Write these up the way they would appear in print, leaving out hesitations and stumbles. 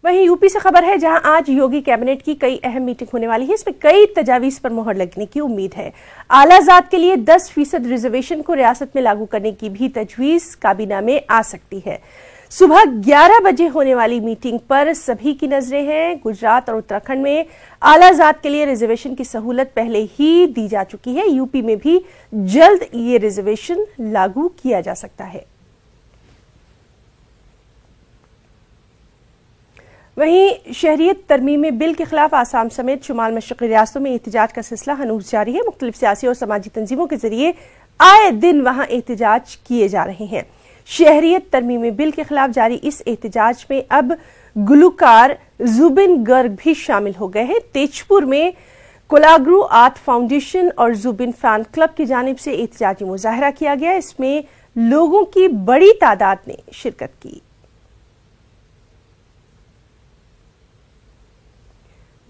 वहीं यूपी से खबर है, जहां आज योगी कैबिनेट की कई अहम मीटिंग होने वाली है। इसमें कई तजावीज पर मोहर लगने की उम्मीद है। आला ज़ात के लिए 10% रिजर्वेशन को रियासत में लागू करने की भी तजवीज काबीना में आ सकती है। सुबह 11 बजे होने वाली मीटिंग पर सभी की नजरें हैं। गुजरात और उत्तराखंड में आला ज़ात के लिए रिजर्वेशन की सहूलत पहले ही दी जा चुकी है। यूपी में भी जल्द ये रिजर्वेशन लागू किया जा सकता है। वहीं शहरियत तरमीमी बिल के खिलाफ आसाम समेत शुमाल मशरक़ी रियासतों में एहतजाज का सिलसिला हनूज जारी है। मुख्तलिफ सियासी और समाजी तंजीमों के जरिए आए दिन वहां एहतजाज किए जा रहे हैं। शहरियत तरमीमी बिल के खिलाफ जारी इस एहतजाज में अब गुलकार जुबिन गर्ग भी शामिल हो गए हैं। तेजपुर में कोलाग्रू आर्ट फाउंडेशन और जुबिन फैन क्लब की जानिब से एहतजाजी मुजाहरा किया गया। इसमें लोगों की बड़ी तादाद ने शिरकत की।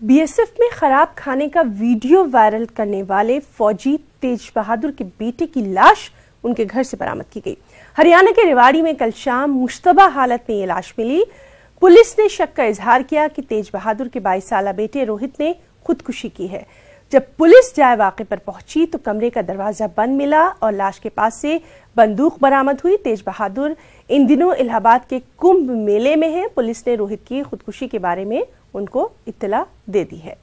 बीएसएफ में खराब खाने का वीडियो वायरल करने वाले फौजी तेज बहादुर के बेटे की लाश उनके घर से बरामद की गई। हरियाणा के रेवाड़ी में कल शाम मुश्तबा हालत में यह लाश मिली। पुलिस ने शक का इजहार किया कि तेज बहादुर के 22 साला बेटे रोहित ने खुदकुशी की है। जब पुलिस जाए वाक़े पर पहुंची तो कमरे का दरवाजा बंद मिला और लाश के पास से बंदूक बरामद हुई। तेज बहादुर इन दिनों इलाहाबाद के कुंभ मेले में है। पुलिस ने रोहित की खुदकुशी के बारे में उनको इत्तला दे दी है।